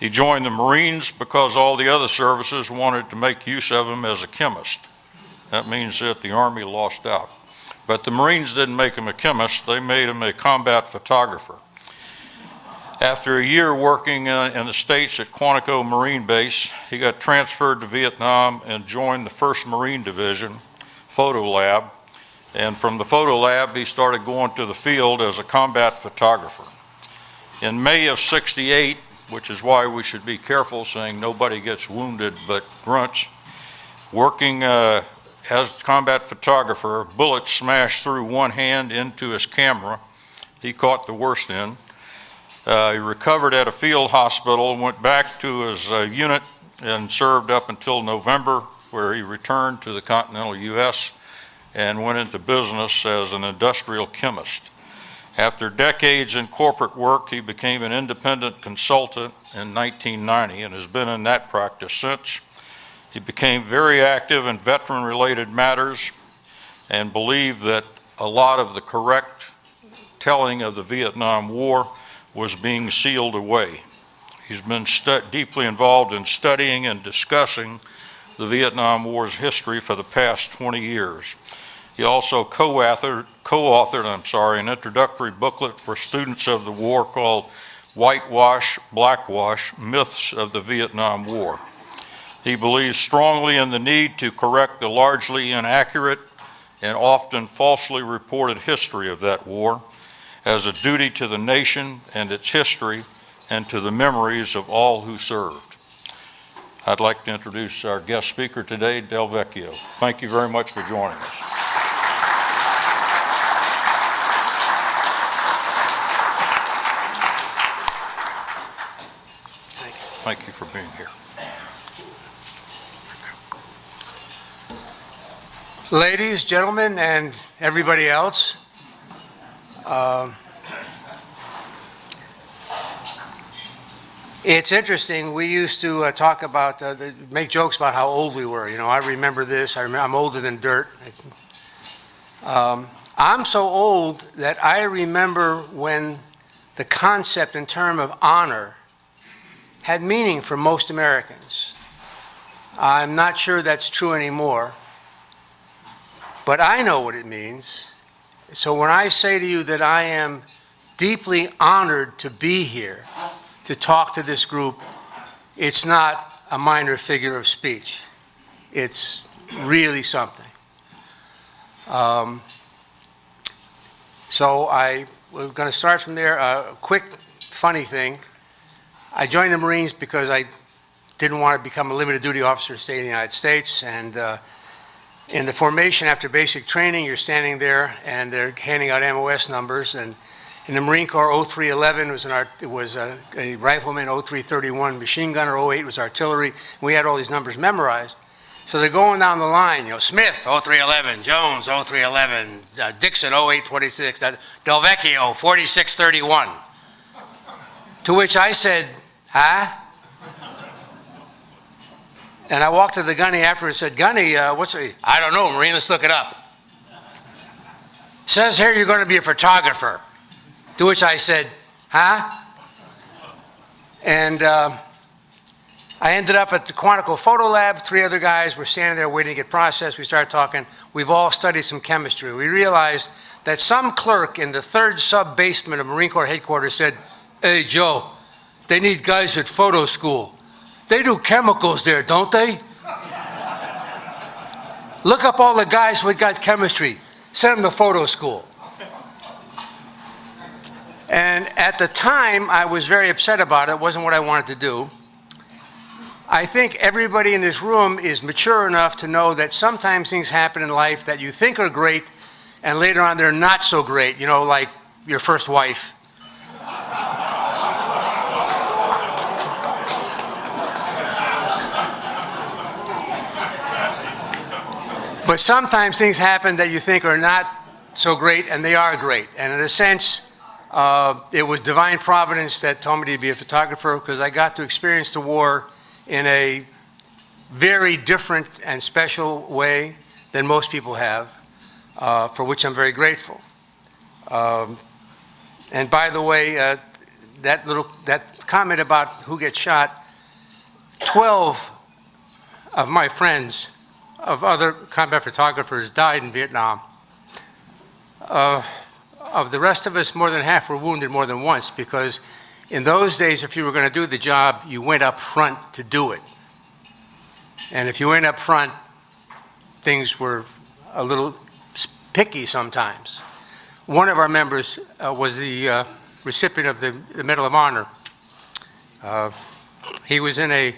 He joined the Marines because all the other services wanted to make use of him as a chemist. That means that the Army lost out. But the Marines didn't make him a chemist, they made him a combat photographer. After a year working in the States at Quantico Marine Base, he got transferred to Vietnam and joined the 1st Marine Division Photo Lab. And from the photo lab, he started going to the field as a combat photographer. In May of '68, which is why we should be careful saying nobody gets wounded but grunts, working as a combat photographer, a bullet smashed through one hand into his camera. He caught the worst end. He recovered at a field hospital, went back to his unit and served up until November, where he returned to the continental U.S. and went into business as an industrial chemist. After decades in corporate work, he became an independent consultant in 1990 and has been in that practice since. He became very active in veteran-related matters and believed that a lot of the correct telling of the Vietnam War was being sealed away. He's been deeply involved in studying and discussing the Vietnam War's history for the past 20 years. He also co-authored an introductory booklet for students of the war called Whitewash, Blackwash, Myths of the Vietnam War. He believes strongly in the need to correct the largely inaccurate and often falsely reported history of that war as a duty to the nation and its history and to the memories of all who served. I'd like to introduce our guest speaker today, Del Vecchio. Thank you very much for joining us. Thank you for being here. Ladies, gentlemen, and everybody else, it's interesting. We used to talk about, make jokes about how old we were. You know, I remember this. I'm older than dirt. I'm so old that I remember when the concept in terms of honor had meaning for most Americans. I'm not sure that's true anymore, but I know what it means. So when I say to you that I am deeply honored to be here, to talk to this group, it's not a minor figure of speech. It's really something. So we're going to start from there. A quick, funny thing. I joined the Marines because I didn't want to become a limited duty officer to stay in the United States. And in the formation after basic training, you're standing there and they're handing out MOS numbers. And in the Marine Corps, 0311 was a rifleman, 0331 machine gunner, 08 was artillery. We had all these numbers memorized. So they're going down the line, you know, Smith, 0311, Jones, 0311, Dixon, 0826, Del Vecchio, 4631. To which I said, huh? And I walked to the gunny afterwards and said, Gunny, what's it? I don't know, Marine, let's look it up. Says here you're going to be a photographer. To which I said, huh? And I ended up at the Quantico Photo Lab. 3 other guys were standing there waiting to get processed. We started talking. We've all studied some chemistry. We realized that some clerk in the 3rd sub-basement of Marine Corps headquarters said, hey, Joe, they need guys at photo school. They do chemicals there, don't they? Look up all the guys who got chemistry. Send them to photo school. And at the time, I was very upset about it. It wasn't what I wanted to do. I think everybody in this room is mature enough to know that sometimes things happen in life that you think are great, and later on they're not so great, you know, like your first wife. But sometimes things happen that you think are not so great, and they are great. And in a sense, it was divine providence that told me to be a photographer, because I got to experience the war in a very different and special way than most people have, for which I'm very grateful. And by the way, that comment about who gets shot. 12 of my friends, of other combat photographers, died in Vietnam. Of the rest of us, more than half were wounded more than once, because in those days, if you were going to do the job, you went up front to do it. And if you went up front, things were a little picky sometimes. One of our members was the recipient of the Medal of Honor. He was in a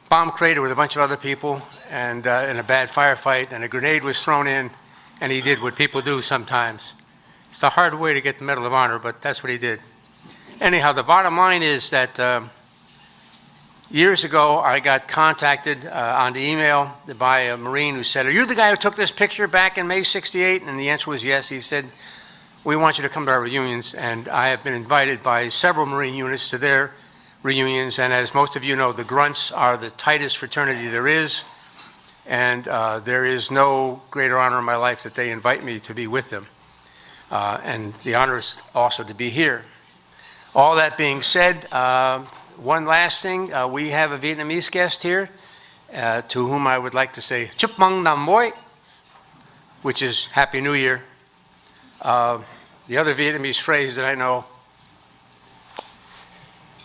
bomb crater with a bunch of other people, and in a bad firefight, and a grenade was thrown in, and he did what people do sometimes. It's a hard way to get the Medal of Honor, but that's what he did. Anyhow, the bottom line is that years ago, I got contacted on the email by a Marine who said, "Are you the guy who took this picture back in May '68? And the answer was yes. He said, "We want you to come to our reunions." And I have been invited by several Marine units to their reunions. And as most of you know, the Grunts are the tightest fraternity there is. And there is no greater honor in my life that they invite me to be with them. And the honor is also to be here. All that being said, one last thing, we have a Vietnamese guest here to whom I would like to say Chúc mừng năm mới, which is Happy New Year. The other Vietnamese phrase that I know,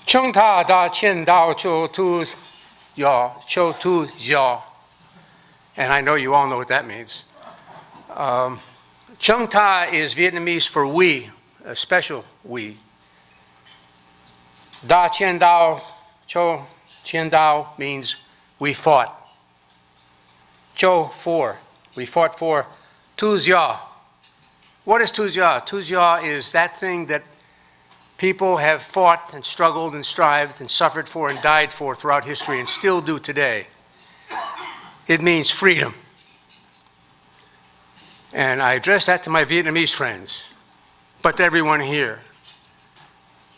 Chúng ta đã chiến đấu cho tu gió. And I know you all know what that means. Chúng ta is Vietnamese for we, a special we. Da Chien Dao, Cho Chien Dao means we fought. Cho, for. We fought for Tu Gia. What is Tu Gia? Tu Gia is that thing that people have fought and struggled and strived and suffered for and died for throughout history and still do today. It means freedom. And I address that to my Vietnamese friends, but to everyone here.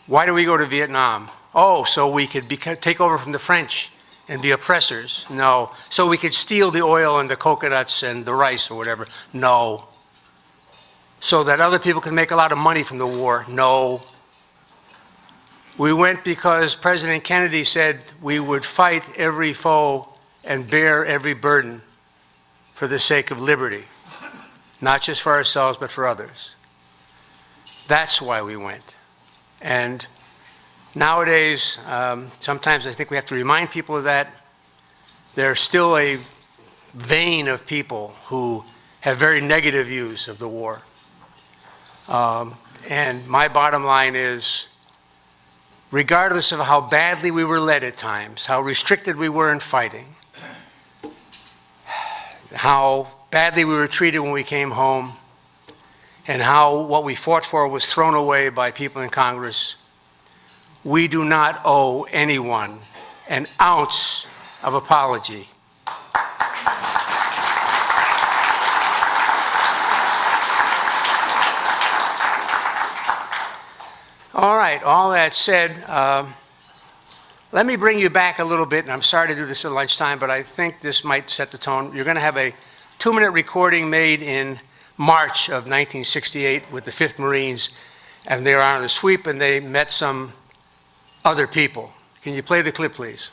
Why do we go to Vietnam? Oh, so we could take over from the French and be oppressors? No. So we could steal the oil and the coconuts and the rice or whatever? No. So that other people could make a lot of money from the war? No. We went because President Kennedy said we would fight every foe and bear every burden for the sake of liberty, not just for ourselves, but for others. That's why we went. And nowadays, sometimes I think we have to remind people of that. There's still a vein of people who have very negative views of the war. And my bottom line is, regardless of how badly we were led at times, how restricted we were in fighting, how badly we were treated when we came home, and how what we fought for was thrown away by people in Congress, we do not owe anyone an ounce of apology. All right, all that said, let me bring you back a little bit, and I'm sorry to do this at lunchtime, but I think this might set the tone. You're going to have a 2-minute recording made in March of 1968 with the 5th Marines, and they were on the sweep and they met some other people. Can you play the clip, please?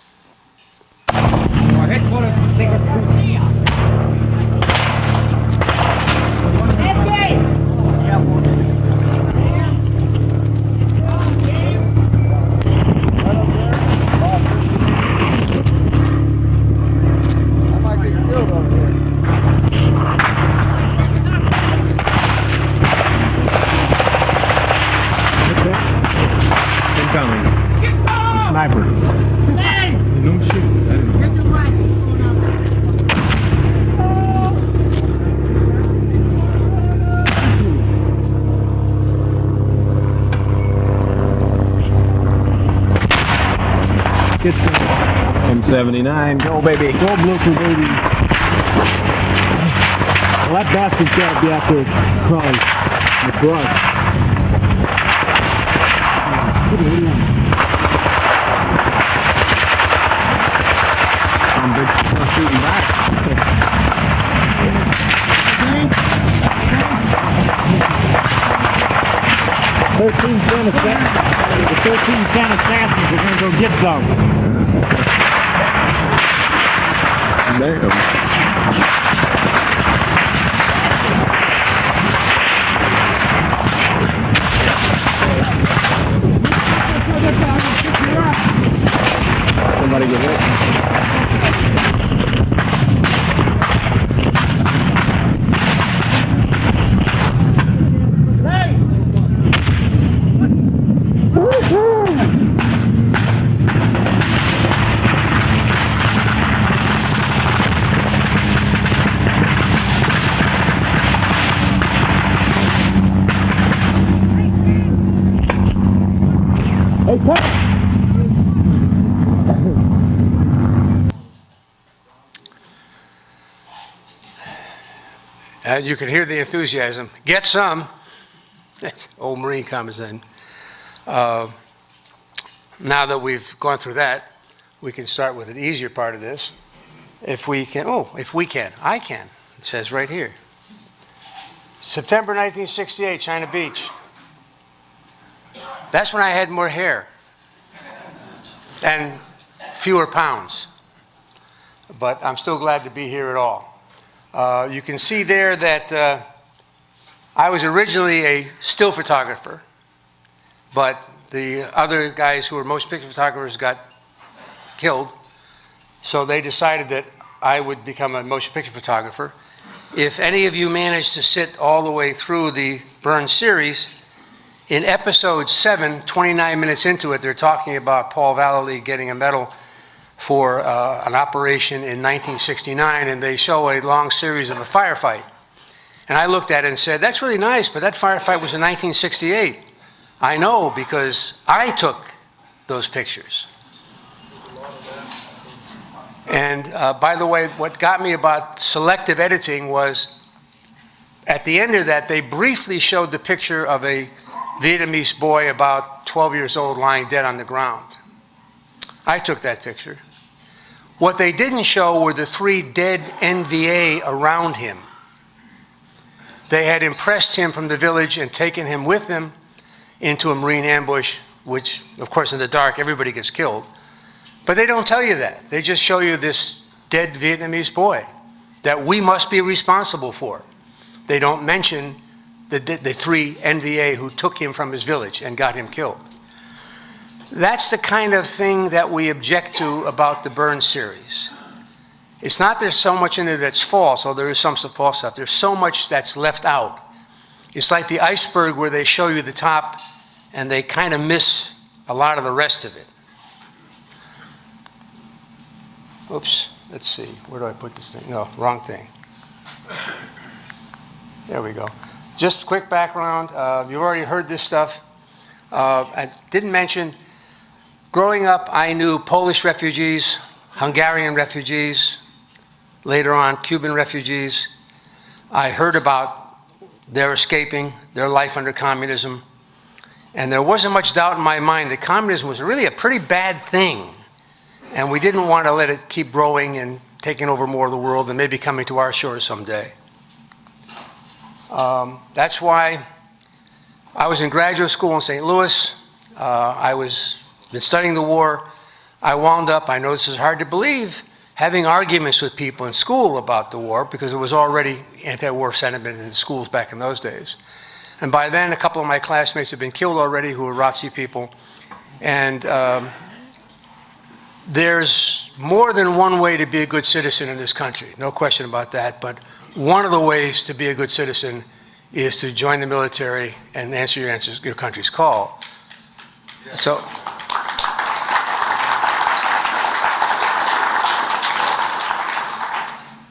Sniper. Don't shoot. Get some. M79. Go, baby. Go, Blooper, baby. Well, that bastard's got to be out there crawling the brush. What do you want? I'm shooting back. 13-cent assassins. The 13-cent assassins are gonna go get some. Damn. Somebody get hit. Hey, cut! You can hear the enthusiasm. Get some. That's old Marine comes in. Now that we've gone through that, we can start with an easier part of this. If we can, I can. It says right here. September 1968, China Beach. That's when I had more hair and fewer pounds. But I'm still glad to be here at all. You can see there that I was originally a still photographer, but the other guys who were motion picture photographers got killed, so they decided that I would become a motion picture photographer. If any of you managed to sit all the way through the Burns series, in episode 7, 29 minutes into it, they're talking about Paul Vallely getting a medal for an operation in 1969, and they show a long series of a firefight. And I looked at it and said, that's really nice, but that firefight was in 1968. I know, because I took those pictures. And by the way, what got me about selective editing was, at the end of that, they briefly showed the picture of a Vietnamese boy about 12 years old lying dead on the ground. I took that picture. What they didn't show were the 3 dead NVA around him. They had impressed him from the village and taken him with them into a Marine ambush, which, of course, in the dark, everybody gets killed. But they don't tell you that. They just show you this dead Vietnamese boy that we must be responsible for. They don't mention the 3 NVA who took him from his village and got him killed. That's the kind of thing that we object to about the Burns series. It's not there's so much in it that's false, although there is some false stuff. There's so much that's left out. It's like the iceberg where they show you the top and they kind of miss a lot of the rest of it. Oops, let's see, where do I put this thing? No, wrong thing. There we go. Just quick background, you've already heard this stuff. I didn't mention, growing up I knew Polish refugees, Hungarian refugees, later on Cuban refugees. I heard about their escaping, their life under communism, and there wasn't much doubt in my mind that communism was really a pretty bad thing. And we didn't want to let it keep growing and taking over more of the world and maybe coming to our shores someday. That's why I was in graduate school in St. Louis. I was been studying the war. I wound up, I know this is hard to believe, having arguments with people in school about the war because it was already anti-war sentiment in the schools back in those days. And by then, a couple of my classmates had been killed already who were ROTC people. And there's more than one way to be a good citizen in this country, no question about that, but one of the ways to be a good citizen is to join the military and answer your country's call. So,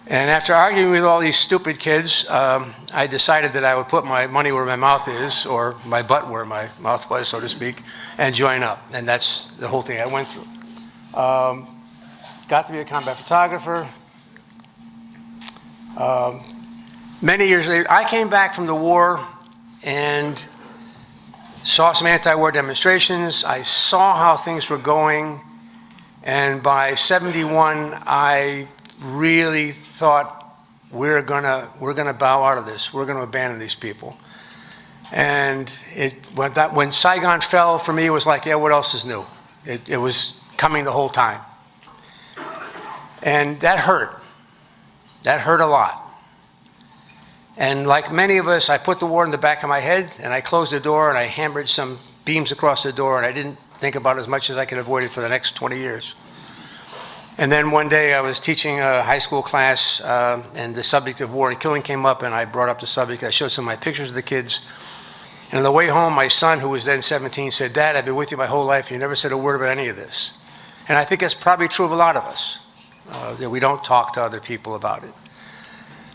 and after arguing with all these stupid kids, I decided that I would put my money where my mouth is, or my butt where my mouth was, so to speak, and join up. And that's the whole thing I went through. Got to be a combat photographer. Many years later, I came back from the war and saw some anti-war demonstrations. I saw how things were going, and by '71, I really thought we're gonna bow out of this. We're gonna abandon these people. And when Saigon fell, for me, it was like, yeah, what else is new? It was coming the whole time. And that hurt. That hurt a lot. And like many of us, I put the war in the back of my head, and I closed the door, and I hammered some beams across the door, and I didn't think about it as much as I could avoid it for the next 20 years. And then one day I was teaching a high school class, and the subject of war and killing came up, and I brought up the subject. I showed some of my pictures of the kids. And on the way home, my son, who was then 17, said, "Dad, I've been with you my whole life, and you never said a word about any of this." And I think that's probably true of a lot of us, that we don't talk to other people about it.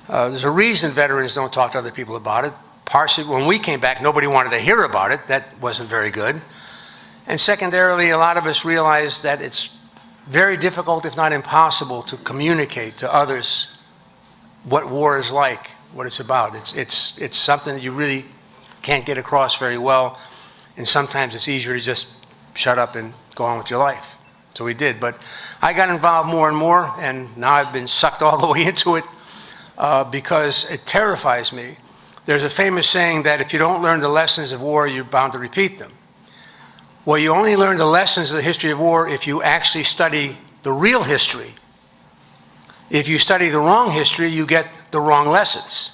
There's a reason veterans don't talk to other people about it. Partially, when we came back, nobody wanted to hear about it. That wasn't very good. And secondarily, a lot of us realized that it's very difficult, if not impossible, to communicate to others what war is like, what it's about. It's something that you really can't get across very well, and sometimes it's easier to just shut up and go on with your life. So we did, but I got involved more and more, and now I've been sucked all the way into it because it terrifies me. There's a famous saying that if you don't learn the lessons of war, you're bound to repeat them. Well, you only learn the lessons of the history of war if you actually study the real history. If you study the wrong history, you get the wrong lessons.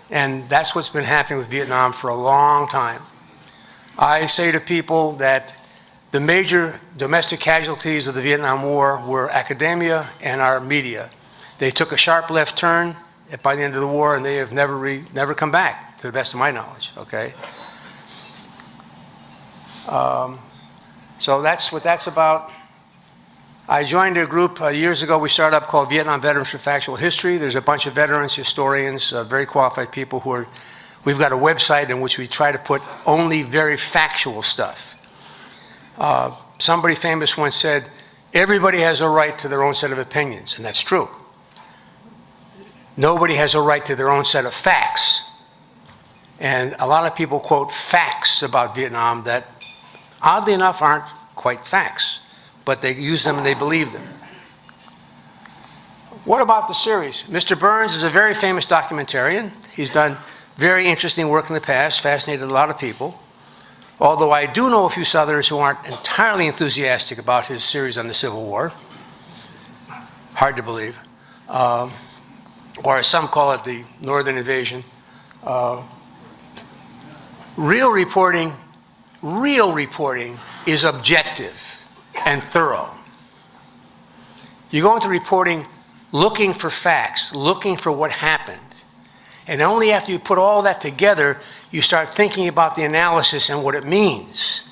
And that's what's been happening with Vietnam for a long time. I say to people that the major domestic casualties of the Vietnam War were academia and our media. They took a sharp left turn by the end of the war, and they have never come back, to the best of my knowledge, okay? So that's what that's about. I joined a group years ago we started up called Vietnam Veterans for Factual History. There's a bunch of veterans, historians, very qualified people who are, we've got a website in which we try to put only very factual stuff. Somebody famous once said, everybody has a right to their own set of opinions, and that's true. Nobody has a right to their own set of facts. And a lot of people quote facts about Vietnam that, oddly enough, aren't quite facts, but they use them and they believe them. What about the series? Mr. Burns is a very famous documentarian. He's done very interesting work in the past, fascinated a lot of people. Although I do know a few Southerners who aren't entirely enthusiastic about his series on the Civil War. Hard to believe. Or as some call it, the Northern Invasion. Real reporting is objective and thorough. You go into reporting looking for facts, looking for what happened. And only after you put all that together, you start thinking about the analysis and what it means.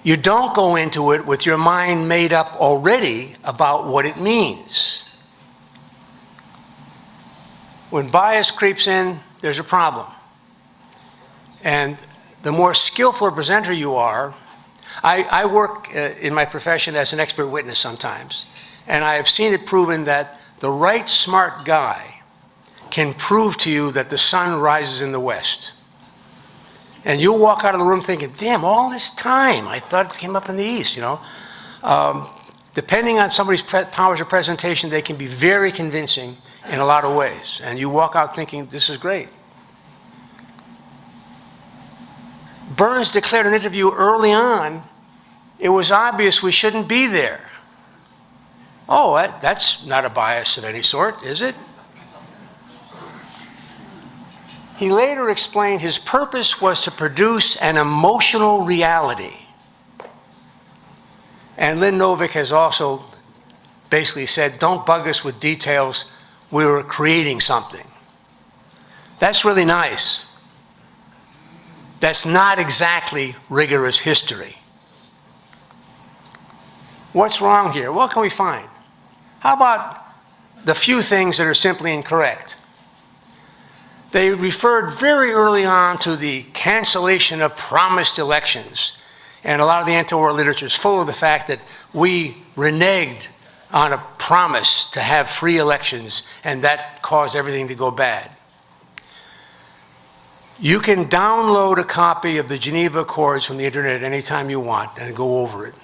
You don't go into it with your mind made up already about what it means. When bias creeps in, there's a problem. And the more skillful a presenter you are, I work in my profession as an expert witness sometimes, and I have seen it proven that the right smart guy can prove to you that the sun rises in the west. And you'll walk out of the room thinking, damn, all this time, I thought it came up in the east, you know. Depending on somebody's powers of presentation, they can be very convincing in a lot of ways. And you walk out thinking, this is great. Burns declared in an interview early on, it was obvious we shouldn't be there. Oh, that's not a bias of any sort, is it? He later explained his purpose was to produce an emotional reality. And Lynn Novick has also basically said, don't bug us with details, we were creating something. That's really nice. That's not exactly rigorous history. What's wrong here? What can we find? How about the few things that are simply incorrect? They referred very early on to the cancellation of promised elections. And a lot of the anti-war literature is full of the fact that we reneged on a promise to have free elections, and that caused everything to go bad. You can download a copy of the Geneva Accords from the internet anytime you want and go over it.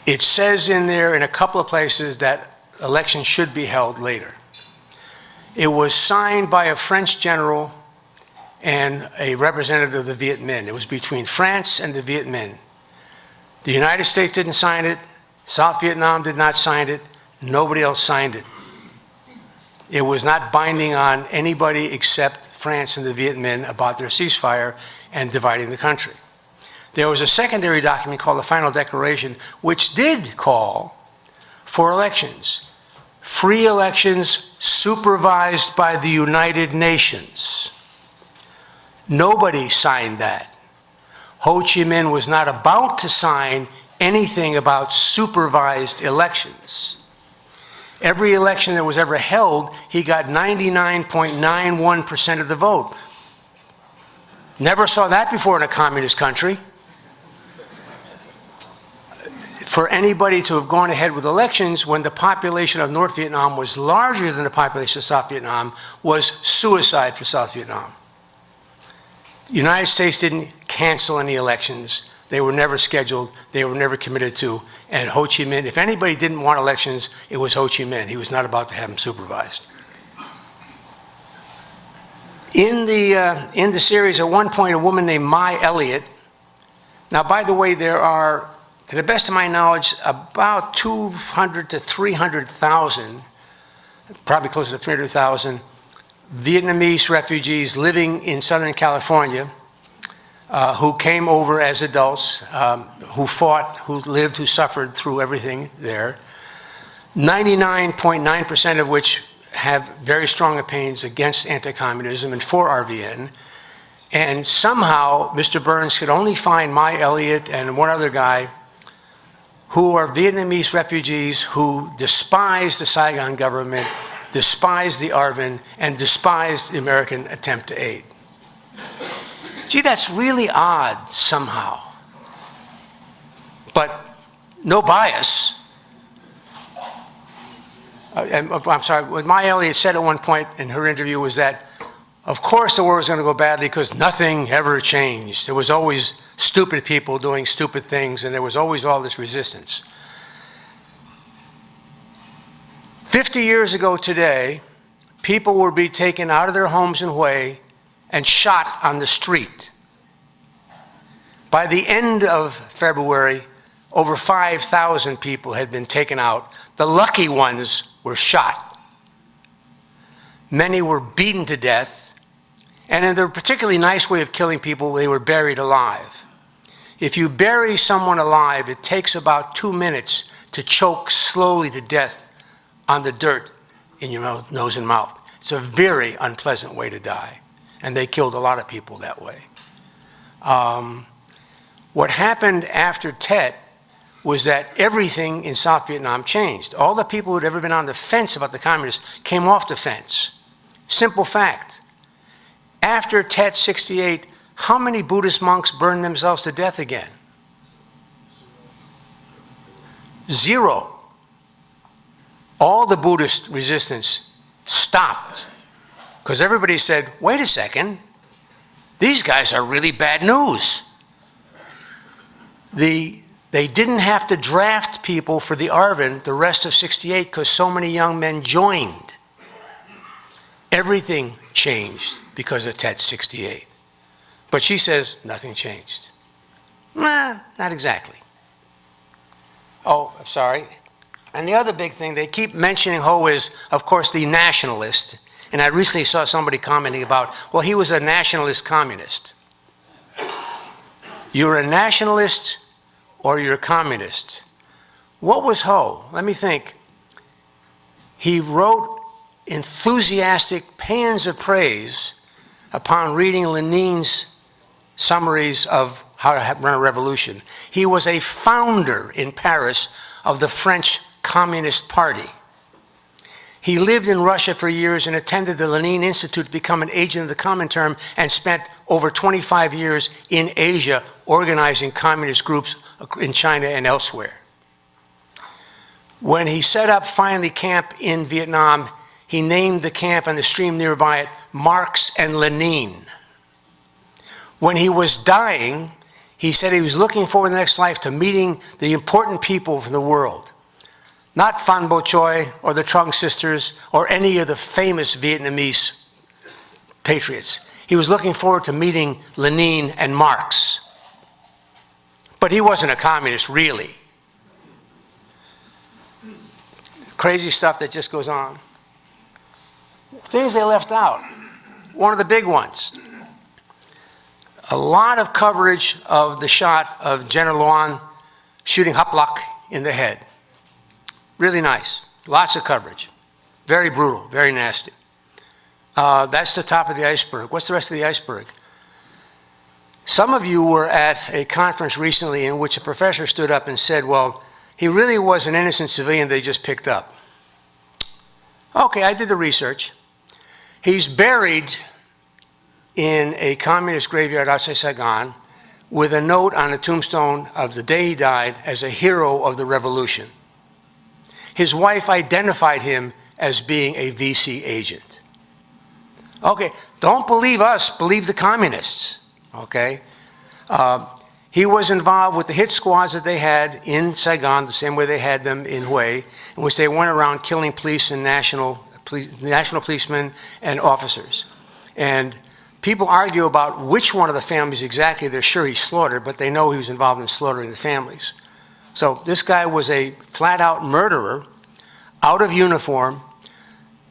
It says in there in a couple of places that elections should be held later. It was signed by a French general and a representative of the Viet Minh. It was between France and the Viet Minh. The United States didn't sign it. South Vietnam did not sign it. Nobody else signed it. It was not binding on anybody except France and the Viet Minh about their ceasefire and dividing the country. There was a secondary document called the Final Declaration, which did call for elections. Free elections supervised by the United Nations. Nobody signed that. Ho Chi Minh was not about to sign anything about supervised elections. Every election that was ever held, he got 99.91% of the vote. Never saw that before in a communist country. For anybody to have gone ahead with elections when the population of North Vietnam was larger than the population of South Vietnam was suicide for South Vietnam. The United States didn't cancel any elections. They were never scheduled. They were never committed to. And Ho Chi Minh, if anybody didn't want elections, it was Ho Chi Minh. He was not about to have them supervised. In the series, at one point, a woman named Mai Elliott. Now, by the way, there are, to the best of my knowledge, about 200 to 300,000, probably closer to 300,000, Vietnamese refugees living in Southern California who came over as adults, who fought, who lived, who suffered through everything there. 99.9% of which have very strong opinions against anti-communism and for RVN. And somehow, Mr. Burns could only find Mai Elliott and one other guy who are Vietnamese refugees who despise the Saigon government, despise the ARVN, and despise the American attempt to aid. Gee, that's really odd somehow. But no bias. I'm sorry, what Mai Elliott said at one point in her interview was that, of course the war was going to go badly because nothing ever changed. There was always stupid people doing stupid things, and there was always all this resistance. 50 years ago today, people would be taken out of their homes in Hue and shot on the street. By the end of February, over 5,000 people had been taken out. The lucky ones were shot. Many were beaten to death, and in their particularly nice way of killing people, they were buried alive. If you bury someone alive, it takes about 2 minutes to choke slowly to death on the dirt in your nose and mouth. It's a very unpleasant way to die, and they killed a lot of people that way. What happened after Tet was that everything in South Vietnam changed. All the people who had ever been on the fence about the communists came off the fence. Simple fact. After Tet 68, how many Buddhist monks burned themselves to death again? 0. All the Buddhist resistance stopped because everybody said, wait a second, these guys are really bad news. They didn't have to draft people for the ARVN the rest of 68 because so many young men joined. Everything changed because of Tet 68. But she says nothing changed. Nah, not exactly. Oh, I'm sorry. And the other big thing, they keep mentioning Ho is, of course, the nationalist. And I recently saw somebody commenting about, well, he was a nationalist communist. You're a nationalist or you're a communist. What was Ho? Let me think. He wrote enthusiastic paeans of praise upon reading Lenin's summaries of how to run a revolution. He was a founder in Paris of the French Communist Party. He lived in Russia for years and attended the Lenin Institute to become an agent of the Comintern and spent over 25 years in Asia organizing communist groups in China and elsewhere. When he set up finally camp in Vietnam, he named the camp and the stream nearby it Marx and Lenin. When he was dying, he said he was looking forward in the next life to meeting the important people of the world. Not Phan Bo Choi or the Trung sisters or any of the famous Vietnamese patriots. He He was looking forward to meeting Lenin and Marx. But he wasn't a communist, really. Crazy stuff that just goes on. Things they left out. One of the big ones. A lot of coverage of the shot of General Luan shooting Haplak in the head. Really nice. Lots of coverage. Very brutal, very nasty. That's the top of the iceberg. What's the rest of the iceberg? Some of you were at a conference recently in which a professor stood up and said, well, he really was an innocent civilian they just picked up. Okay, I did the research. He's buried in a communist graveyard outside Saigon with a note on the tombstone of the day he died as a hero of the revolution. His wife identified him as being a VC agent. Okay, don't believe us, believe the communists, okay? He was involved with the hit squads that they had in Saigon, the same way they had them in Hue, in which they went around killing police and national policemen and officers. And people argue about which one of the families exactly they're sure he slaughtered, but they know he was involved in slaughtering the families. So this guy was a flat-out murderer, out of uniform.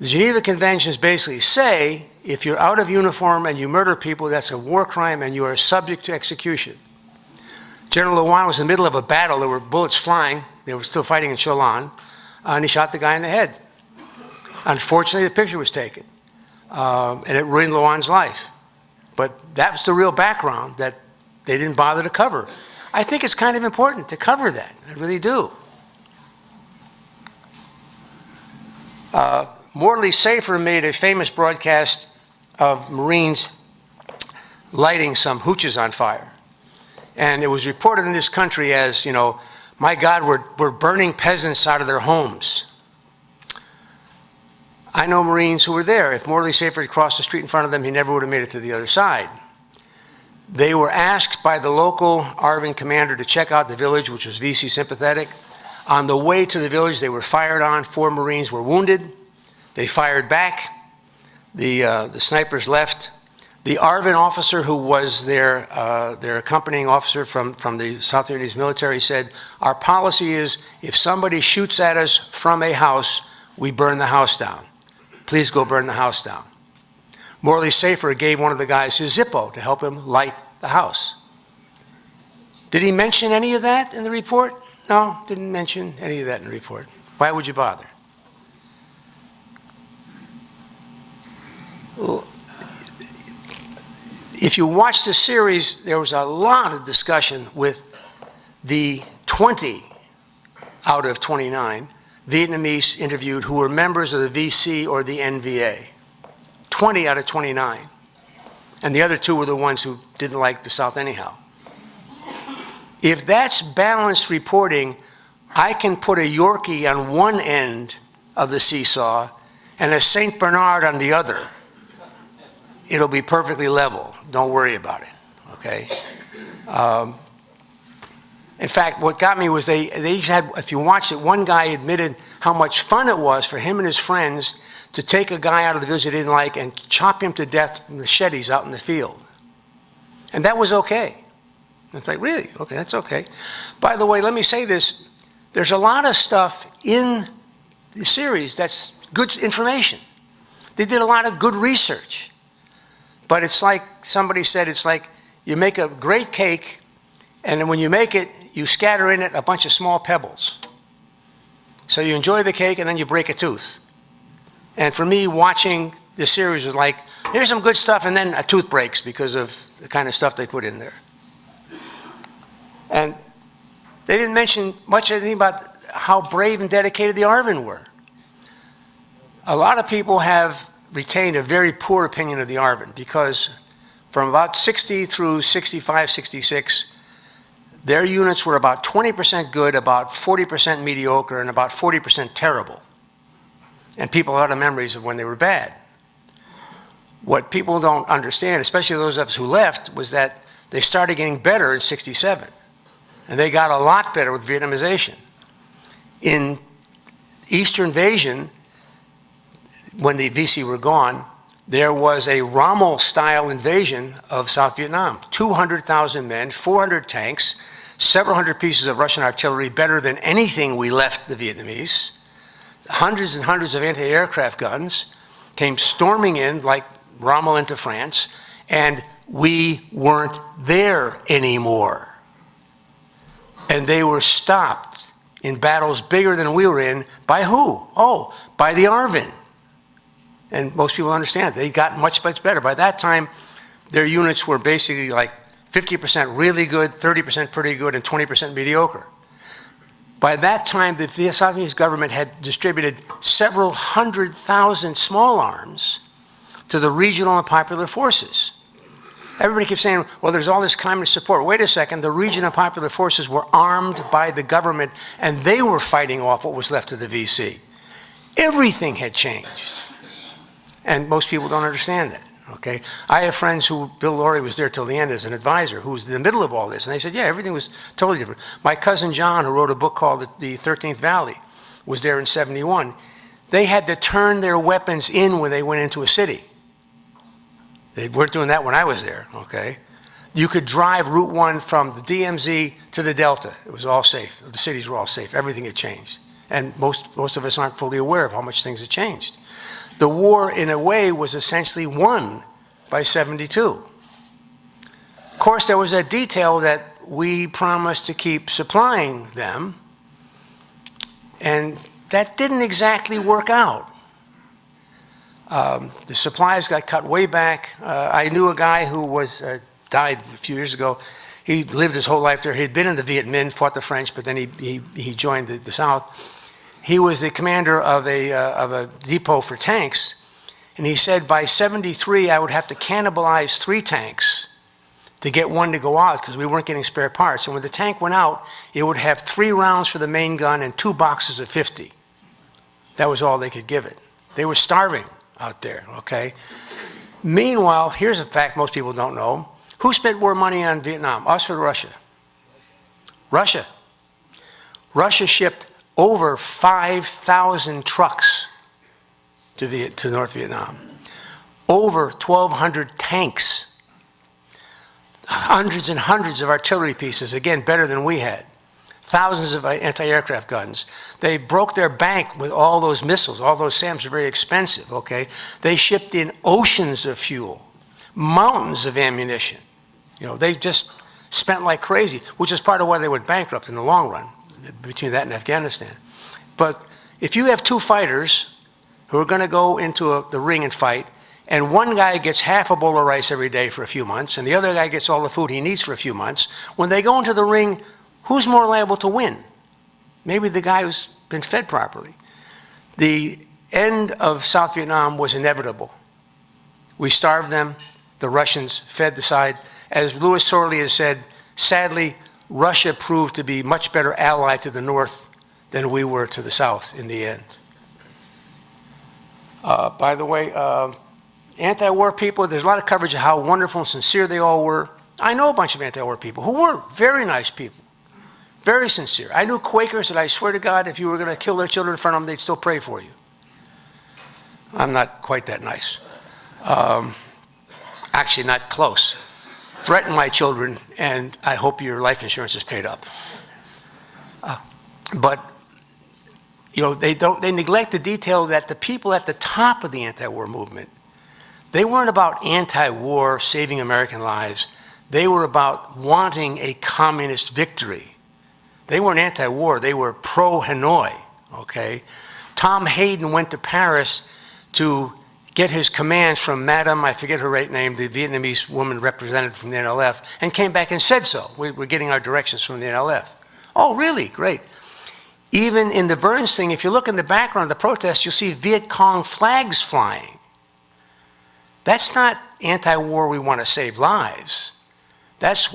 The Geneva Conventions basically say if you're out of uniform and you murder people, that's a war crime and you are subject to execution. General Luan was in the middle of a battle. There were bullets flying. They were still fighting in Cholan, and he shot the guy in the head. Unfortunately, the picture was taken, and it ruined Luan's life. But that's the real background that they didn't bother to cover. I think it's kind of important to cover that. I really do. Morley Safer made a famous broadcast of Marines lighting some hooches on fire. And it was reported in this country as, you know, my God, we're burning peasants out of their homes. I know Marines who were there. If Morley Safer had crossed the street in front of them, he never would have made it to the other side. They were asked by the local ARVN commander to check out the village, which was VC sympathetic. On the way to the village, they were fired on. 4 Marines were wounded. They fired back. The snipers left. The ARVN officer who was their accompanying officer from the South Vietnamese military said, our policy is if somebody shoots at us from a house, we burn the house down. Please go burn the house down. Morley Safer gave one of the guys his Zippo to help him light the house. Did he mention any of that in the report? No, didn't mention any of that in the report. Why would you bother? If you watch the series, there was a lot of discussion with the 20 out of 29 Vietnamese interviewed who were members of the VC or the NVA. 20 out of 29. And the other 2 were the ones who didn't like the South anyhow. If that's balanced reporting, I can put a Yorkie on one end of the seesaw and a St. Bernard on the other. It'll be perfectly level. Don't worry about it, okay? In fact, what got me was they each had, if you watch it, one guy admitted how much fun it was for him and his friends to take a guy out of the village they didn't like and chop him to death with machetes out in the field. And that was okay. It's like, really? Okay, that's okay. By the way, let me say this. There's a lot of stuff in the series that's good information. They did a lot of good research. But it's like somebody said, it's like you make a great cake, and then when you make it, you scatter in it a bunch of small pebbles. So you enjoy the cake, and then you break a tooth. And for me, watching the series was like, here's some good stuff, and then a tooth breaks because of the kind of stuff they put in there. And they didn't mention much anything about how brave and dedicated the ARVN were. A lot of people have retained a very poor opinion of the ARVN because from about 60 through 65, 66, their units were about 20% good, about 40% mediocre, and about 40% terrible. And people had memories of when they were bad. What people don't understand, especially those of us who left, was that they started getting better in 67. And they got a lot better with Vietnamization. In Eastern invasion, when the VC were gone, there was a Rommel-style invasion of South Vietnam. 200,000 men, 400 tanks, several hundred pieces of Russian artillery, better than anything we left the Vietnamese. Hundreds and hundreds of anti-aircraft guns came storming in like Rommel into France, and we weren't there anymore. And they were stopped in battles bigger than we were in by who? Oh, by the ARVN. And most people understand they got much, much better. By that time, their units were basically like 50% really good, 30% pretty good, and 20% mediocre. By that time, the South Vietnamese government had distributed several 100,000 small arms to the regional and popular forces. Everybody keeps saying, well, there's all this communist support. Wait a second, the regional and popular forces were armed by the government, and they were fighting off what was left of the VC. Everything had changed. And most people don't understand that, okay? I have friends who, Bill Laurie was there till the end as an advisor, who was in the middle of all this, and they said, yeah, everything was totally different. My cousin John, who wrote a book called The 13th Valley, was there in '71. They had to turn their weapons in when they went into a city. They weren't doing that when I was there, okay? You could drive Route 1 from the DMZ to the Delta. It was all safe. The cities were all safe. Everything had changed. And most of us aren't fully aware of how much things had changed. The war, in a way, was essentially won by '72. Of course, there was a detail that we promised to keep supplying them, and that didn't exactly work out. The supplies got cut way back. I knew a guy who died a few years ago. He lived his whole life there. He'd been in the Viet Minh, fought the French, but then he joined the South. He was the commander of a depot for tanks, and he said by '73 I would have to cannibalize 3 tanks to get one to go out because we weren't getting spare parts. And when the tank went out, it would have 3 rounds for the main gun and 2 boxes of 50. That was all they could give it. They were starving out there, okay? Meanwhile, here's a fact most people don't know. Who spent more money on Vietnam, us or Russia? Russia. Russia shipped over 5,000 trucks to North Vietnam, over 1,200 tanks, hundreds and hundreds of artillery pieces, again, better than we had, thousands of anti-aircraft guns. They broke their bank with all those missiles. All those SAMs are very expensive, okay? They shipped in oceans of fuel, mountains of ammunition. You know, they just spent like crazy, which is part of why they went bankrupt in the long run, between that and Afghanistan. But if you have 2 fighters who are going to go into the ring and fight, and one guy gets half a bowl of rice every day for a few months, and the other guy gets all the food he needs for a few months, when they go into the ring, who's more liable to win? Maybe the guy who's been fed properly. The end of South Vietnam was inevitable. We starved them. The Russians fed the side. As Louis Sorley has said, sadly, Russia proved to be much better ally to the North than we were to the South in the end. By the way, anti-war people, there's a lot of coverage of how wonderful and sincere they all were. I know a bunch of anti-war people who were very nice people, very sincere. I knew Quakers that I swear to God, if you were going to kill their children in front of them, they'd still pray for you. I'm not quite that nice. Actually, not close. Threaten my children, and I hope your life insurance is paid up. But you know, they neglect the detail that the people at the top of the anti-war movement, they weren't about anti-war, saving American lives. They were about wanting a communist victory. They weren't anti-war, they were pro-Hanoi, okay? Tom Hayden went to Paris to get his commands from Madame, I forget her right name, the Vietnamese woman represented from the NLF, and came back and said so. We're getting our directions from the NLF. Oh, really? Great. Even in the Burns thing, if you look in the background of the protests, you'll see Viet Cong flags flying. That's not anti-war, we want to save lives. That's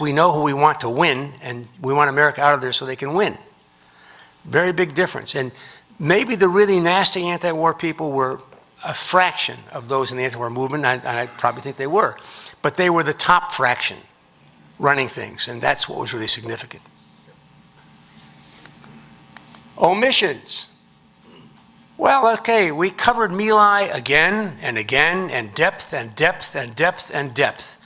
we know who we want to win, and we want America out of there so they can win. Very big difference. And maybe the really nasty anti-war people were a fraction of those in the anti-war movement, and I probably think they were. But they were the top fraction running things, and that's what was really significant. Omissions. Well, okay, we covered My Lai again and again, and depth and depth and depth and depth.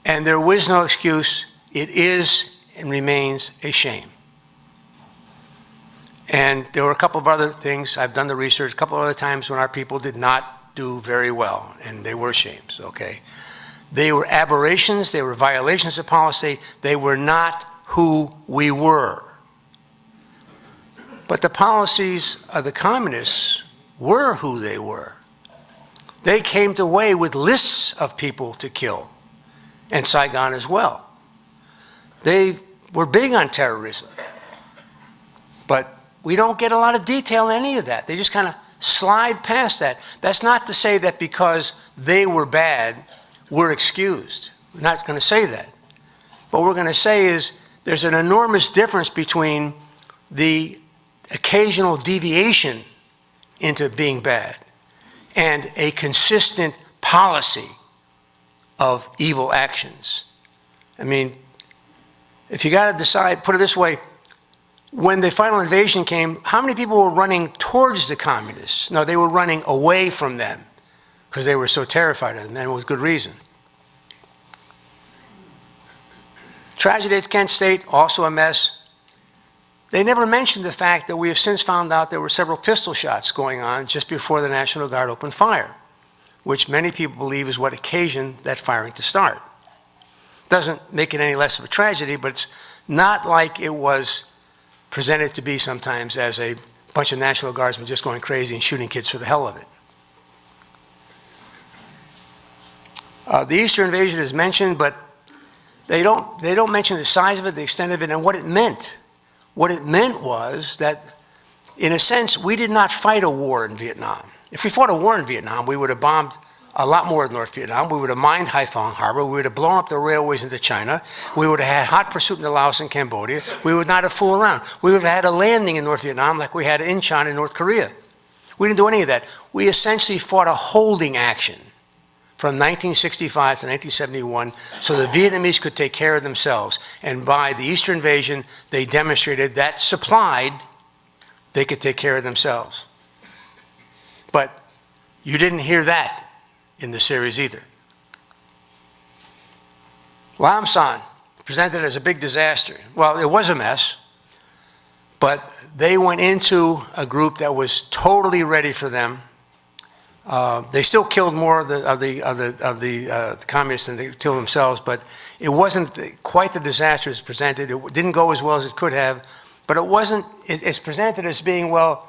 And there was no excuse. It is and remains a shame. And there were a couple of other things. I've done the research, a couple of other times when our people did not do very well, and they were shames, okay? They were aberrations. They were violations of policy. They were not who we were. But the policies of the communists were who they were. They came away with lists of people to kill, and Saigon as well. They were big on terrorism. But we don't get a lot of detail in any of that. They just kind of slide past that. That's not to say that because they were bad, we're excused. We're not going to say that. What we're going to say is there's an enormous difference between the occasional deviation into being bad and a consistent policy of evil actions. I mean, if you got to decide, put it this way, when the final invasion came, how many people were running towards the communists? No, they were running away from them because they were so terrified of them, and with good reason. Tragedy at Kent State, also a mess. They never mentioned the fact that we have since found out there were several pistol shots going on just before the National Guard opened fire, which many people believe is what occasioned that firing to start. Doesn't make it any less of a tragedy, but it's not like it was presented to be sometimes as a bunch of National Guardsmen just going crazy and shooting kids for the hell of it. The Eastern invasion is mentioned, but they don't mention the size of it, the extent of it, and what it meant. What it meant was that, in a sense, we did not fight a war in Vietnam. If we fought a war in Vietnam, we would have bombed a lot more of North Vietnam. We would have mined Haiphong Harbor. We would have blown up the railways into China. We would have had hot pursuit into Laos and Cambodia. We would not have fooled around. We would have had a landing in North Vietnam like we had in China and North Korea. We didn't do any of that. We essentially fought a holding action from 1965 to 1971 so the Vietnamese could take care of themselves. And by the Eastern invasion, they demonstrated that supplied they could take care of themselves. But you didn't hear that in the series either. Lam Son, presented as a big disaster. Well, it was a mess, but they went into a group that was totally ready for them. They still killed more of the communists than they killed themselves, but it wasn't quite the disaster as presented. It didn't go as well as it could have, but it wasn't, it's presented as being, well,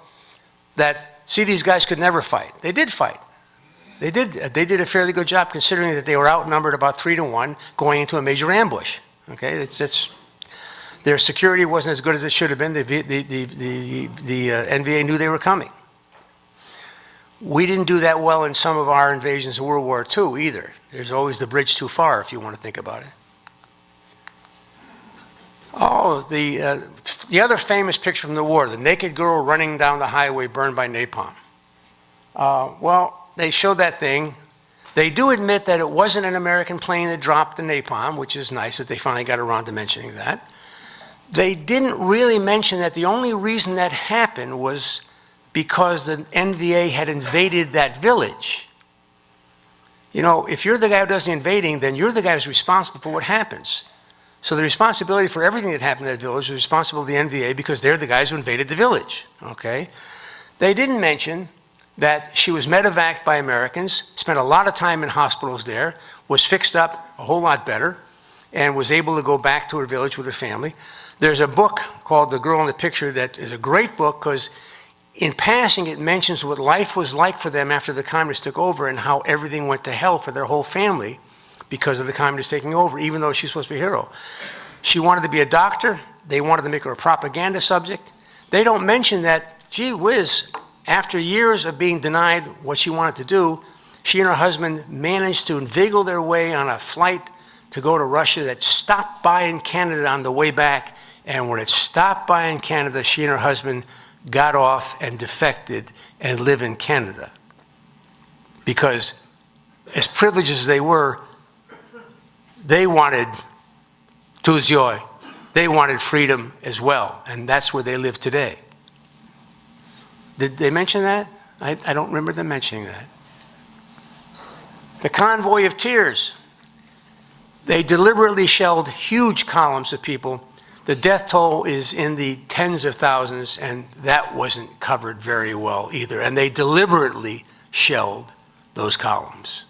that, see, these guys could never fight. They did fight. They did a fairly good job considering that they were outnumbered about 3-1 going into a major ambush. Okay, their security wasn't as good as it should have been. The NVA knew they were coming. We didn't do that well in some of our invasions of World War II either. There's always the bridge too far if you want to think about it. Oh, the other famous picture from the war, the naked girl running down the highway burned by napalm. Well, they showed that thing. They do admit that it wasn't an American plane that dropped the napalm, which is nice that they finally got around to mentioning that. They didn't really mention that the only reason that happened was because the NVA had invaded that village. You know, if you're the guy who does the invading, then you're the guy who's responsible for what happens. So the responsibility for everything that happened in that village is responsible to the NVA because they're the guys who invaded the village, okay? They didn't mention that she was medevaced by Americans, spent a lot of time in hospitals there, was fixed up a whole lot better, and was able to go back to her village with her family. There's a book called The Girl in the Picture that is a great book because in passing it mentions what life was like for them after the communists took over and how everything went to hell for their whole family because of the communists taking over, even though she's supposed to be a hero. She wanted to be a doctor. They wanted to make her a propaganda subject. They don't mention that, gee whiz, after years of being denied what she wanted to do, she and her husband managed to inveigle their way on a flight to go to Russia that stopped by in Canada on the way back. And when it stopped by in Canada, she and her husband got off and defected and live in Canada. Because as privileged as they were, they wanted Tuesday. They wanted freedom as well. And that's where they live today. Did they mention that? I don't remember them mentioning that. The convoy of tears. They deliberately shelled huge columns of people. The death toll is in the tens of thousands, and that wasn't covered very well either. And they deliberately shelled those columns.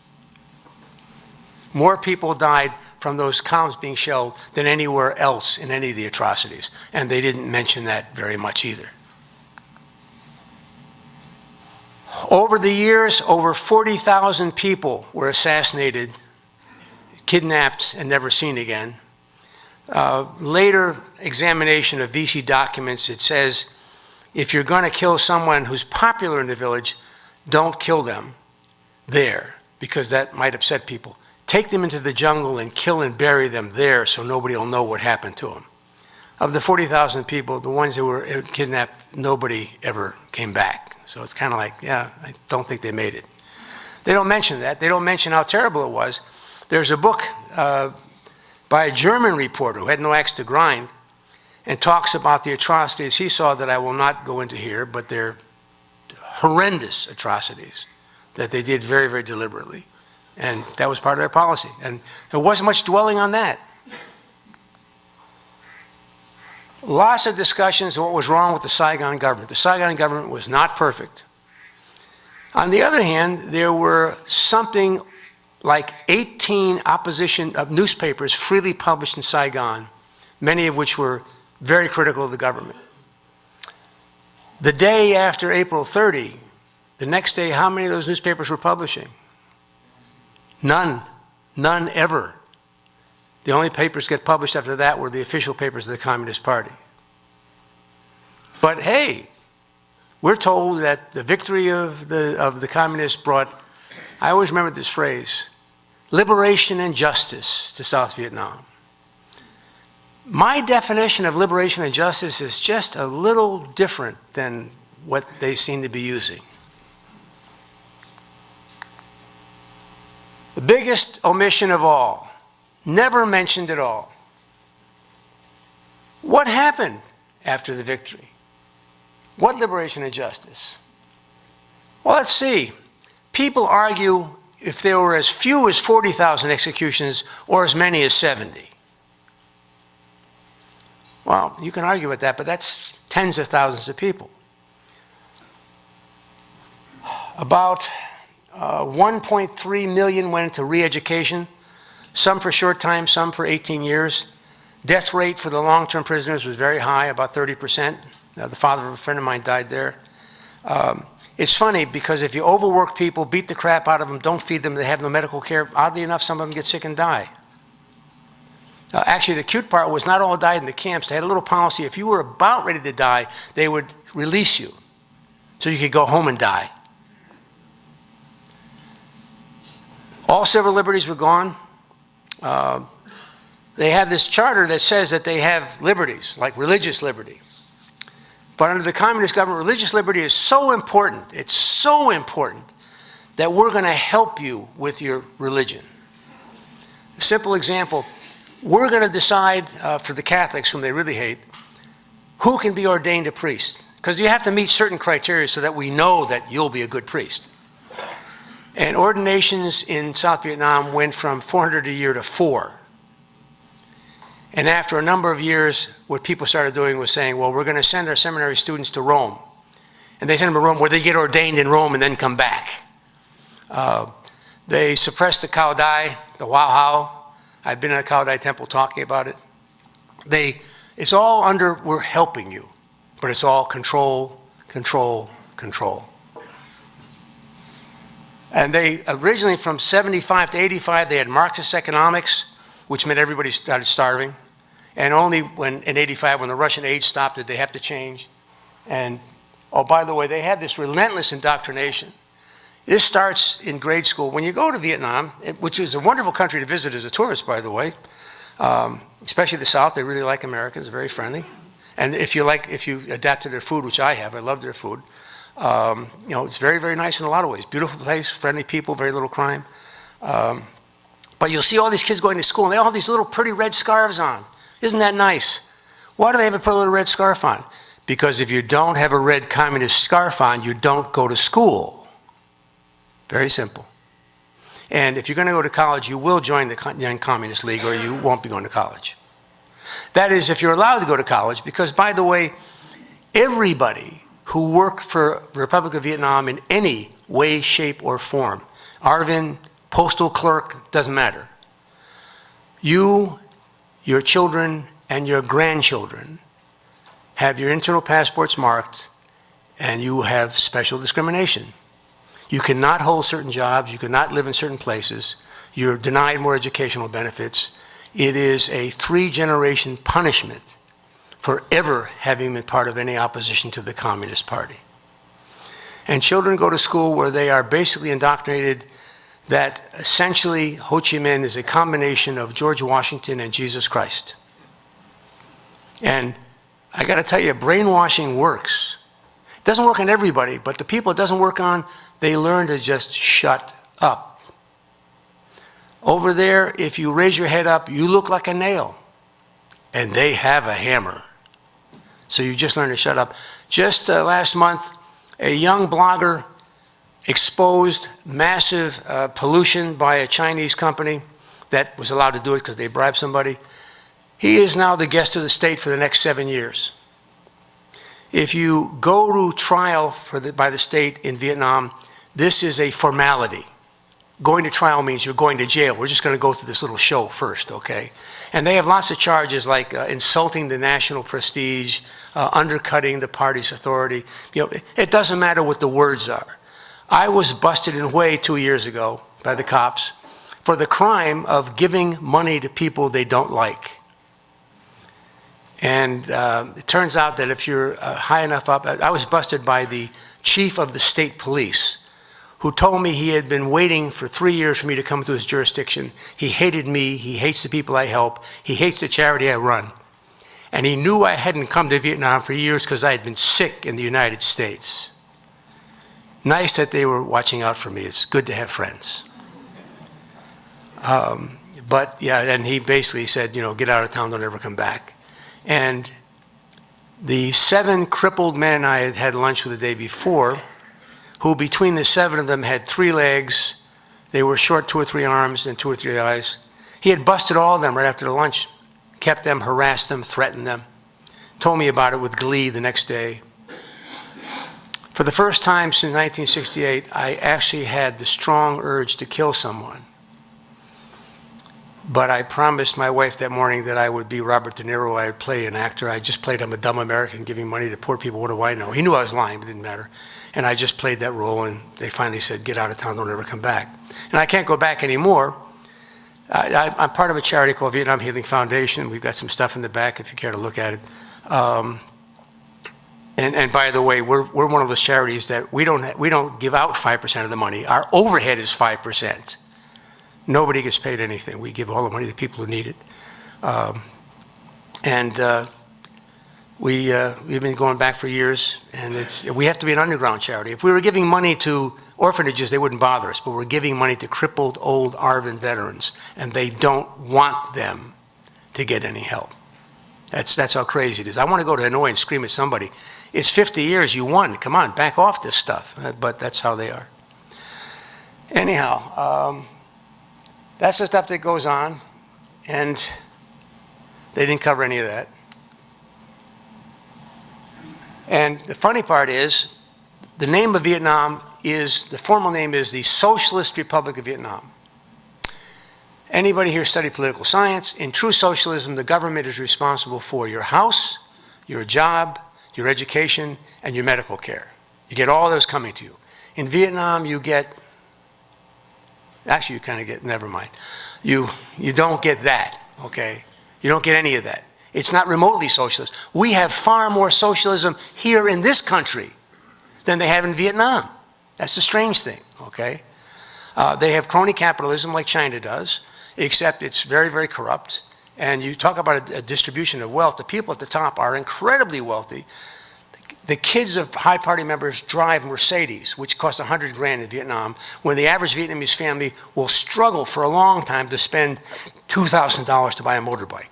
More people died from those columns being shelled than anywhere else in any of the atrocities. And they didn't mention that very much either. Over the years, over 40,000 people were assassinated, kidnapped, and never seen again. Later examination of VC documents, it says, if you're going to kill someone who's popular in the village, don't kill them there, because that might upset people. Take them into the jungle and kill and bury them there so nobody will know what happened to them. Of the 40,000 people, the ones that were kidnapped, nobody ever came back. So it's kind of like, yeah, I don't think they made it. They don't mention that. They don't mention how terrible it was. There's a book by a German reporter who had no axe to grind and talks about the atrocities he saw that I will not go into here, but they're horrendous atrocities that they did very, very deliberately. And that was part of their policy. And there wasn't much dwelling on that. Lots of discussions of what was wrong with the Saigon government. The Saigon government was not perfect. On the other hand, there were something like 18 opposition newspapers freely published in Saigon, many of which were very critical of the government. The day after April 30, the next day, how many of those newspapers were publishing? None. None ever. The only papers get published after that were the official papers of the Communist Party. But hey, we're told that the victory of the communists brought, I always remember this phrase, liberation and justice to South Vietnam. My definition of liberation and justice is just a little different than what they seem to be using. The biggest omission of all, never mentioned at all. What happened after the victory? What liberation and justice? Well, let's see. People argue if there were as few as 40,000 executions or as many as 70. Well, you can argue with that, but that's tens of thousands of people. About 1.3 million went into re-education, some for short time, some for 18 years. Death rate for the long-term prisoners was very high, about 30%. The father of a friend of mine died there. It's funny because if you overwork people, beat the crap out of them, don't feed them, they have no medical care, oddly enough, some of them get sick and die. Actually, the cute part was not all died in the camps. They had a little policy. If you were about ready to die, they would release you so you could go home and die. All civil liberties were gone. They have this charter that says that they have liberties, like religious liberty. But under the communist government, religious liberty is so important, it's so important, that we're going to help you with your religion. A simple example, we're going to decide for the Catholics, whom they really hate, who can be ordained a priest. Because you have to meet certain criteria so that we know that you'll be a good priest. And ordinations in South Vietnam went from 400 a year to 4. And after a number of years, what people started doing was saying, well, we're going to send our seminary students to Rome. And they send them to Rome where they get ordained in Rome and then come back. They suppressed the Cao Dai, the Wow Hao. I've been in a Cao Dai temple talking about it. It's all under, we're helping you, but it's all control, control, control. And they originally, from 75 to 85, they had Marxist economics, which meant everybody started starving. And only when, in 85, when the Russian aid stopped, did they have to change. And, oh, by the way, they had this relentless indoctrination. This starts in grade school. When you go to Vietnam, which is a wonderful country to visit as a tourist, by the way, especially the South, they really like Americans, very friendly. And if you adapt to their food, which I have, I love their food. You know, it's very, very nice in a lot of ways. Beautiful place, friendly people, very little crime. But you'll see all these kids going to school, and they all have these little pretty red scarves on. Isn't that nice? Why do they have to put a little red scarf on? Because if you don't have a red communist scarf on, you don't go to school. Very simple. And if you're going to go to college, you will join the Young Communist League or you won't be going to college. That is, if you're allowed to go to college, because, by the way, everybody who worked for the Republic of Vietnam in any way, shape, or form, Arvin, postal clerk, doesn't matter. You, your children, and your grandchildren have your internal passports marked, and you have special discrimination. You cannot hold certain jobs, you cannot live in certain places, you're denied more educational benefits. It is a 3-generation punishment for ever having been part of any opposition to the Communist Party. And children go to school where they are basically indoctrinated that essentially Ho Chi Minh is a combination of George Washington and Jesus Christ. And I got to tell you, brainwashing works. It doesn't work on everybody, but the people it doesn't work on, they learn to just shut up. Over there, if you raise your head up, you look like a nail. And they have a hammer. So you just learn to shut up. Just last month, a young blogger exposed massive pollution by a Chinese company that was allowed to do it because they bribed somebody. He is now the guest of the state for the next 7 years. If you go to trial by the state in Vietnam, this is a formality. Going to trial means you're going to jail. We're just going to go through this little show first, okay? And they have lots of charges like insulting the national prestige, undercutting the party's authority. You know, it doesn't matter what the words are. I was busted in Hue 2 years ago by the cops for the crime of giving money to people they don't like. And it turns out that if you're high enough up, I was busted by the chief of the state police, who told me he had been waiting for 3 years for me to come to his jurisdiction. He hated me, he hates the people I help, he hates the charity I run. And he knew I hadn't come to Vietnam for years because I had been sick in the United States. Nice that they were watching out for me. It's good to have friends. But yeah, and he basically said, you know, get out of town, don't ever come back. And the 7 crippled men I had had lunch with the day before, who between the 7 of them had 3 legs, they were short 2 or 3 arms and 2 or 3 eyes. He had busted all of them right after the lunch, kept them, harassed them, threatened them, told me about it with glee the next day. For the first time since 1968, I actually had the strong urge to kill someone. But I promised my wife that morning that I would be Robert De Niro, I would play an actor. I just played I'm a dumb American giving money to poor people, what do I know? He knew I was lying, but it didn't matter. And I just played that role, and they finally said, get out of town, don't ever come back. And I can't go back anymore. I'm part of a charity called Vietnam Healing Foundation. We've got some stuff in the back if you care to look at it. And by the way, we're one of those charities that we don't give out 5% of the money. Our overhead is 5%. Nobody gets paid anything. We give all the money to people who need it. We've been going back for years, and we have to be an underground charity. If we were giving money to orphanages, they wouldn't bother us, but we're giving money to crippled old Arvin veterans, and they don't want them to get any help. That's how crazy it is. I want to go to Hanoi and scream at somebody. It's 50 years, you won. Come on, back off this stuff. But that's how they are. Anyhow, that's the stuff that goes on, and they didn't cover any of that. And the funny part is, the name of Vietnam is, the formal name is the Socialist Republic of Vietnam. Anybody here study political science? In true socialism, the government is responsible for your house, your job, your education, and your medical care. You get all those coming to you. In Vietnam, you get, actually you kind of get, never mind. You don't get that, okay? You don't get any of that. It's not remotely socialist. We have far more socialism here in this country than they have in Vietnam. That's the strange thing, okay? They have crony capitalism like China does, except it's very, very corrupt. And you talk about a distribution of wealth. The people at the top are incredibly wealthy. The kids of high party members drive Mercedes, which cost 100 grand in Vietnam, when the average Vietnamese family will struggle for a long time to spend $2,000 to buy a motorbike.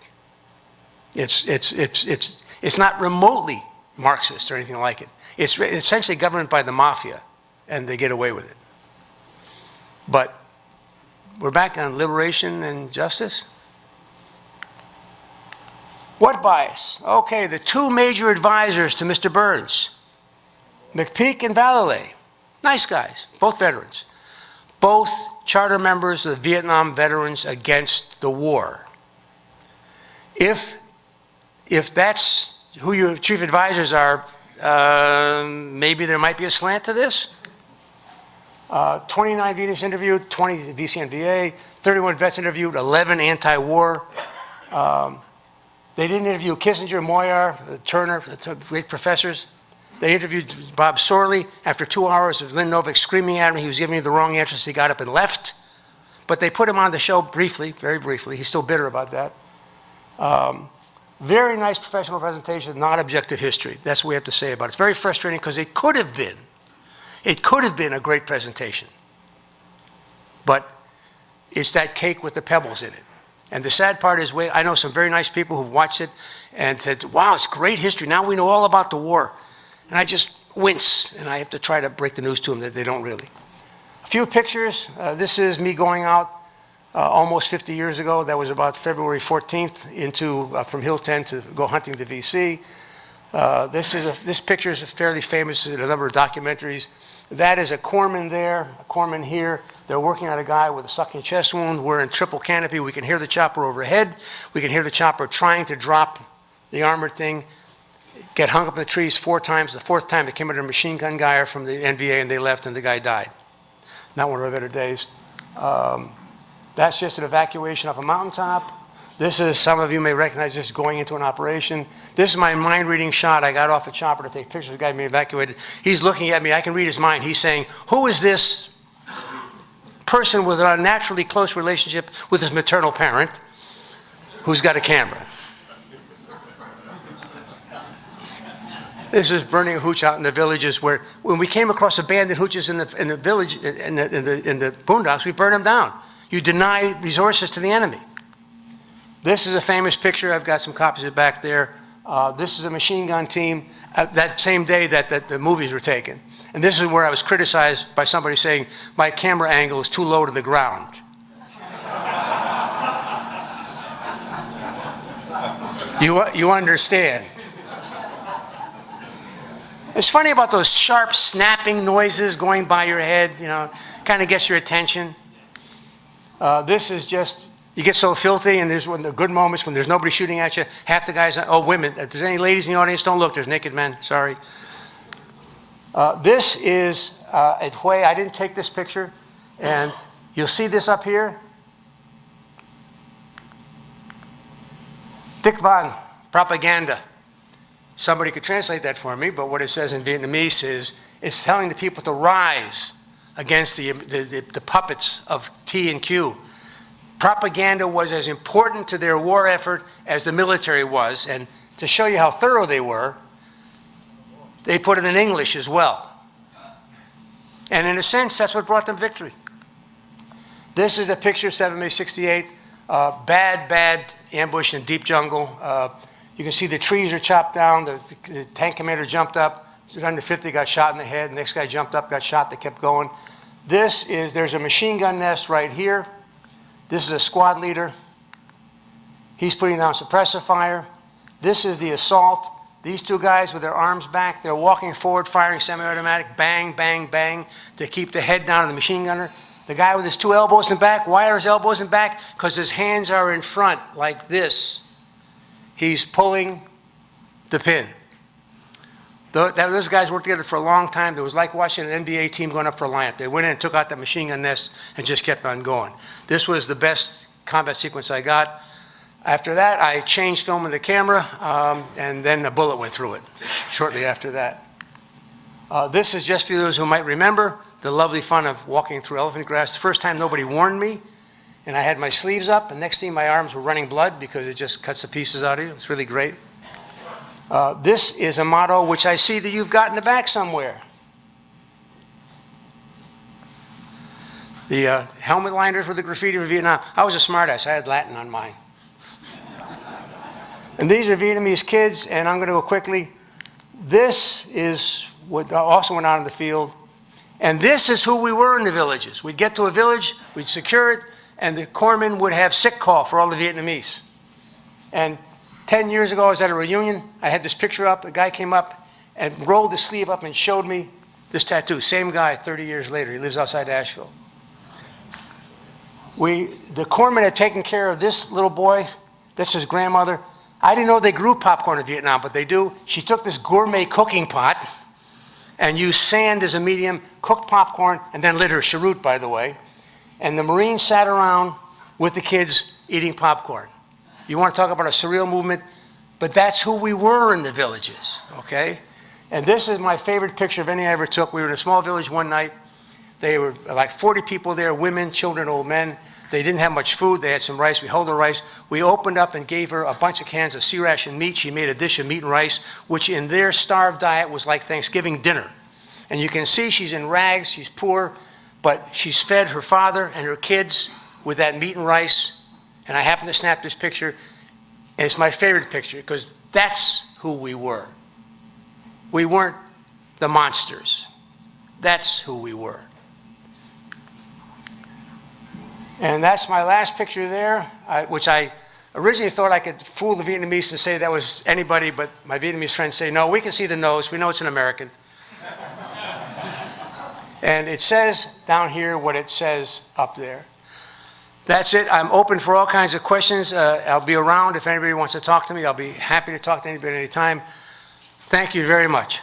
It's not remotely Marxist or anything like it. It's essentially governed by the mafia, and they get away with it. But we're back on liberation and justice. What bias? Okay, the two major advisors to Mr. Burns, McPeak and Vallely, nice guys, both veterans, both charter members of the Vietnam Veterans Against the War. If that's who your chief advisors are, maybe there might be a slant to this. 29 Vietnamese interviewed, 20 VCNVA, 31 vets interviewed, 11 anti-war. They didn't interview Kissinger, Moyar, Turner, great professors. They interviewed Bob Sorley. After 2 hours of Lynn Novick screaming at him, he was giving me the wrong answers. He got up and left. But they put him on the show briefly, very briefly. He's still bitter about that. Very nice professional presentation, not objective history. That's what we have to say about it. It's very frustrating because it could have been a great presentation. But it's that cake with the pebbles in it. And the sad part is, I know some very nice people who've watched it and said, wow, it's great history. Now we know all about the war. And I just wince, and I have to try to break the news to them that they don't really. A few pictures. This is me going out almost 50 years ago. That was about February 14th from Hill 10 to go hunting the VC. This picture is fairly famous in a number of documentaries. That is a corpsman there, a corpsman here. They're working on a guy with a sucking chest wound. We're in triple canopy. We can hear the chopper overhead. We can hear the chopper trying to drop the armored thing, get hung up in the trees 4 times. The 4th time it came under a machine gun guy from the NVA and they left and the guy died. Not one of our better days. That's just an evacuation off a mountaintop. This is, some of you may recognize this going into an operation. This is my mind-reading shot. I got off the chopper to take pictures of the guy being evacuated. He's looking at me. I can read his mind. He's saying, who is this person with an unnaturally close relationship with his maternal parent who's got a camera? This is burning a hooch out in the villages where, when we came across abandoned hooches in the village, in the boondocks, we burned them down. You deny resources to the enemy. This is a famous picture. I've got some copies of it back there. This is a machine gun team that same day that the movies were taken. And this is where I was criticized by somebody saying, my camera angle is too low to the ground. You understand. It's funny about those sharp snapping noises going by your head, you know, kind of gets your attention. This is just, you get so filthy, and there's one of the good moments when there's nobody shooting at you. Half the guys, oh, women. If there's any ladies in the audience, don't look. There's naked men. Sorry. This is at Hue. I didn't take this picture, and you'll see this up here. Dick Van, propaganda. Somebody could translate that for me, but what it says in Vietnamese is it's telling the people to rise against the puppets of T and Q. Propaganda was as important to their war effort as the military was, and to show you how thorough they were, they put it in English as well. And in a sense, that's what brought them victory. This is a picture of 7 May 68, bad ambush in deep jungle. You can see the trees are chopped down, the tank commander jumped up, under 50 got shot in the head, the next guy jumped up, got shot, they kept going. There's a machine gun nest right here. This is a squad leader. He's putting down suppressive fire. This is the assault. These 2 guys with their arms back, they're walking forward, firing semi-automatic, bang, bang, bang, to keep the head down of the machine gunner. The guy with his 2 elbows in back, why are his elbows in back? Because his hands are in front, like this. He's pulling the pin. Those guys worked together for a long time. It was like watching an NBA team going up for a lineup. They went in and took out that machine gun nest and just kept on going. This was the best combat sequence I got. After that, I changed film in the camera, and then a bullet went through it shortly after that. This is just for those who might remember the lovely fun of walking through elephant grass. The first time nobody warned me, and I had my sleeves up, and next thing my arms were running blood because it just cuts the pieces out of you. It's really great. This is a motto which I see that you've got in the back somewhere. The helmet liners with the graffiti for Vietnam. I was a smartass. I had Latin on mine. And these are Vietnamese kids, and I'm going to go quickly. This is what also went on in the field. And this is who we were in the villages. We'd get to a village, we'd secure it, and the corpsman would have sick call for all the Vietnamese. And 10 years ago, I was at a reunion. I had this picture up. A guy came up and rolled his sleeve up and showed me this tattoo. Same guy 30 years later. He lives outside Asheville. The corpsman had taken care of this little boy. That's his grandmother. I didn't know they grew popcorn in Vietnam, but they do. She took this gourmet cooking pot and used sand as a medium, cooked popcorn, and then lit her cheroot, by the way. And the Marines sat around with the kids eating popcorn. You want to talk about a surreal movement? But that's who we were in the villages, okay? And this is my favorite picture of any I ever took. We were in a small village one night. They were like 40 people there, women, children, old men. They didn't have much food. They had some rice. We held the rice. We opened up and gave her a bunch of cans of sea ration meat. She made a dish of meat and rice, which in their starved diet was like Thanksgiving dinner. And you can see she's in rags. She's poor, but she's fed her father and her kids with that meat and rice. And I happened to snap this picture. And it's my favorite picture because that's who we were. We weren't the monsters. That's who we were. And that's my last picture there, which I originally thought I could fool the Vietnamese and say that was anybody, but my Vietnamese friends say, no, we can see the nose. We know it's an American. And it says down here what it says up there. That's it. I'm open for all kinds of questions. I'll be around if anybody wants to talk to me. I'll be happy to talk to anybody at any time. Thank you very much.